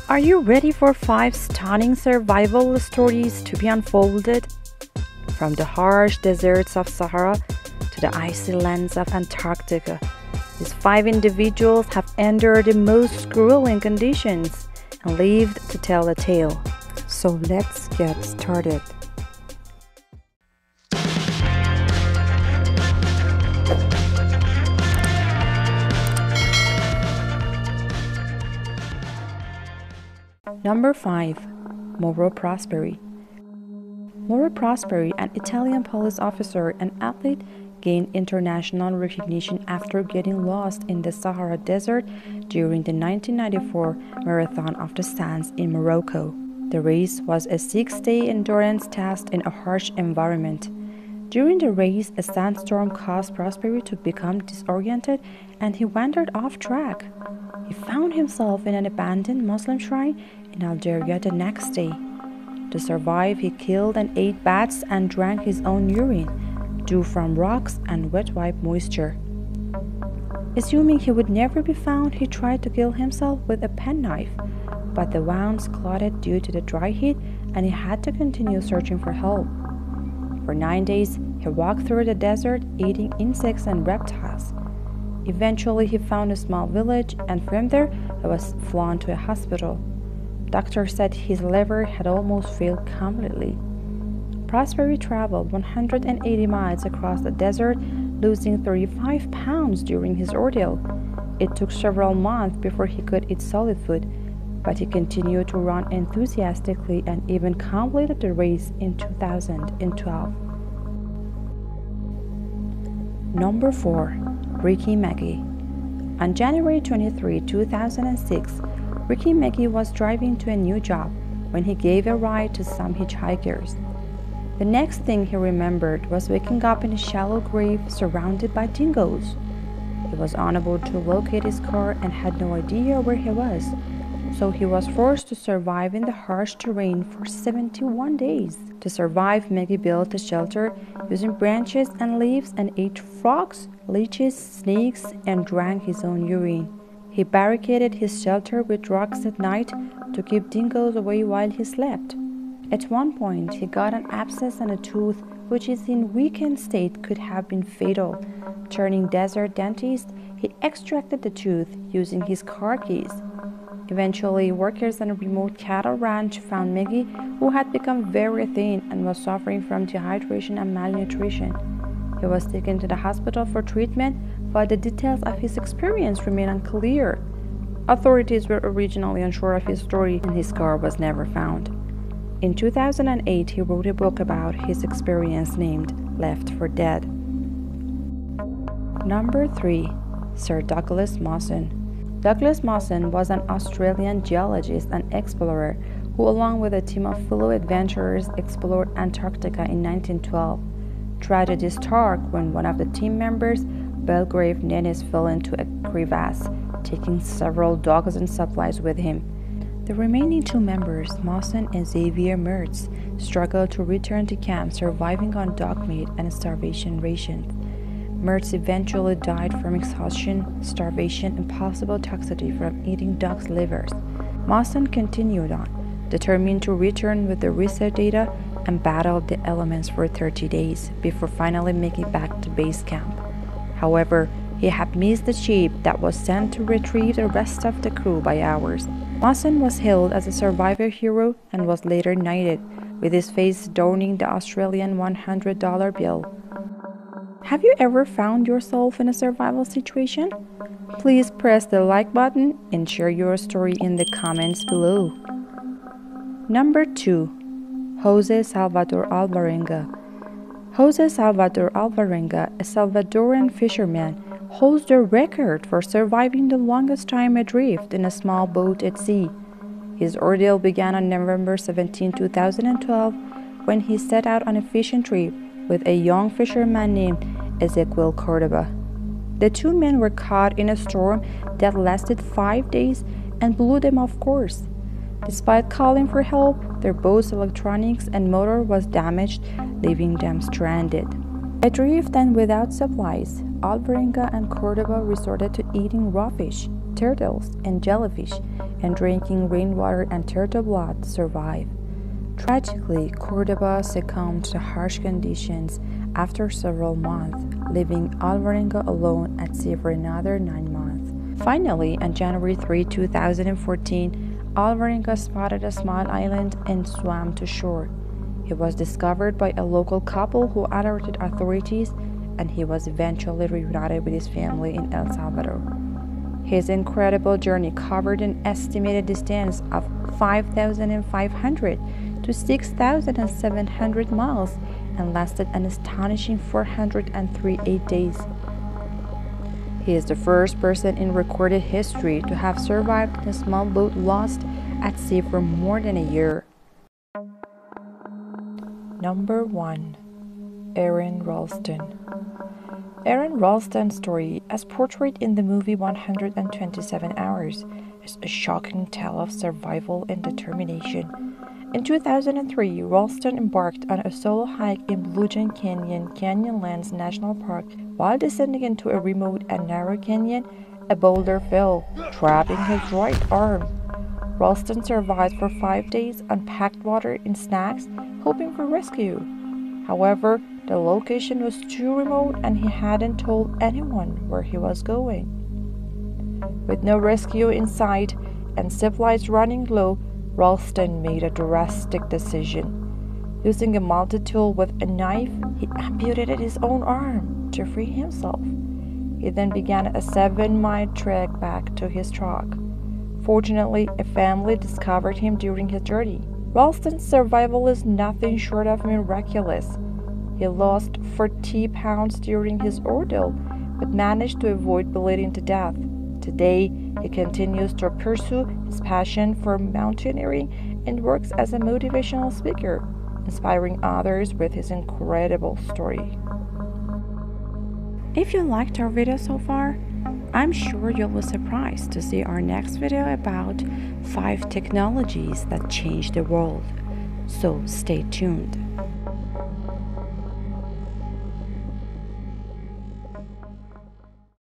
Are you ready for 5 stunning survival stories to be unfolded? From the harsh deserts of Sahara to the icy lands of Antarctica, these 5 individuals have endured the most grueling conditions and lived to tell a tale. So let's get started. Number 5. Moro Prosperi. Moro Prosperi, an Italian police officer and athlete, gained international recognition after getting lost in the Sahara Desert during the 1994 Marathon of the Sands in Morocco. The race was a 6-day endurance test in a harsh environment. During the race, a sandstorm caused Prosperi to become disoriented and he wandered off track. He found himself in an abandoned Muslim shrine in Alberenga the next day. To survive, he killed and ate bats and drank his own urine, dew from rocks and wet wipe moisture. Assuming he would never be found, he tried to kill himself with a penknife, but the wounds clotted due to the dry heat and he had to continue searching for help. For 9 days, he walked through the desert, eating insects and reptiles. Eventually, he found a small village, and from there, he was flown to a hospital. Doctors said his liver had almost failed completely. Prosperi traveled 180 miles across the desert, losing 35 pounds during his ordeal. It took several months before he could eat solid food, but he continued to run enthusiastically and even completed the race in 2012. Number 4. Maggie. On January 23, 2006, Maggie was driving to a new job when he gave a ride to some hitchhikers. The next thing he remembered was waking up in a shallow grave surrounded by dingoes. He was unable to locate his car and had no idea where he was, so he was forced to survive in the harsh terrain for 71 days. To survive, Maggie built a shelter using branches and leaves and ate frogs, leeches, snakes, and drank his own urine. He barricaded his shelter with rocks at night to keep dingoes away while he slept. At one point, he got an abscess on a tooth which is in weakened state could have been fatal. Turning desert dentist, he extracted the tooth using his car keys. Eventually, workers on a remote cattle ranch found Maggie, who had become very thin and was suffering from dehydration and malnutrition. He was taken to the hospital for treatment, but the details of his experience remain unclear. Authorities were originally unsure of his story, and his car was never found. In 2008, he wrote a book about his experience named Left for Dead. Number 3. Sir Douglas Mawson. Douglas Mawson was an Australian geologist and explorer who, along with a team of fellow adventurers, explored Antarctica in 1912. Tragedy struck when one of the team members, Belgrave Nennis, fell into a crevasse, taking several dogs and supplies with him. The remaining 2 members, Mawson and Xavier Mertz, struggled to return to camp, surviving on dog meat and starvation rations. Mertz eventually died from exhaustion, starvation, and possible toxicity from eating dogs' livers. Mawson continued on, determined to return with the research data and battled the elements for 30 days before finally making it back to base camp. However, he had missed the ship that was sent to retrieve the rest of the crew by hours. Mawson was hailed as a survivor hero and was later knighted, with his face adorning the Australian $100 bill. Have you ever found yourself in a survival situation? Please press the like button and share your story in the comments below. Number 2. Jose Salvatore Alberenga. Jose Salvatore Alberenga, a Salvadoran fisherman, holds the record for surviving the longest time adrift in a small boat at sea. His ordeal began on November 17, 2012, when he set out on a fishing trip with a young fisherman named Ezequiel Cordoba. The 2 men were caught in a storm that lasted 5 days and blew them off course. Despite calling for help, their boat's electronics and motor was damaged, leaving them stranded. Adrift and without supplies, Alberenga and Cordoba resorted to eating raw fish, turtles, and jellyfish, and drinking rainwater and turtle blood survive. Tragically, Cordoba succumbed to harsh conditions after several months, leaving Alberenga alone at sea for another 9 months. Finally, on January 3, 2014, Alberenga spotted a small island and swam to shore. He was discovered by a local couple who alerted authorities, and he was eventually reunited with his family in El Salvador. His incredible journey covered an estimated distance of 5,500 to 6,700 miles and lasted an astonishing 438 days. He is the first person in recorded history to have survived in a small boat lost at sea for more than a year. Number 1. Ralston. Ralston's story, as portrayed in the movie 127 Hours, is a shocking tale of survival and determination. In 2003, Ralston embarked on a solo hike in Blue Canyon, Canyonlands National Park. While descending into a remote and narrow canyon, a boulder fell, trapping his right arm. Ralston survived for 5 days on packed water and snacks, hoping for rescue. However, the location was too remote and he hadn't told anyone where he was going. With no rescue in sight and supplies running low, Ralston made a drastic decision. Using a multi-tool with a knife, he amputated his own arm to free himself. He then began a 7-mile trek back to his truck. Fortunately, a family discovered him during his journey. Ralston's survival is nothing short of miraculous. He lost 40 pounds during his ordeal, but managed to avoid bleeding to death. Today, he continues to pursue his passion for mountaineering and works as a motivational speaker, inspiring others with his incredible story. If you liked our video so far, I'm sure you'll be surprised to see our next video about 5 technologies that change the world. So stay tuned.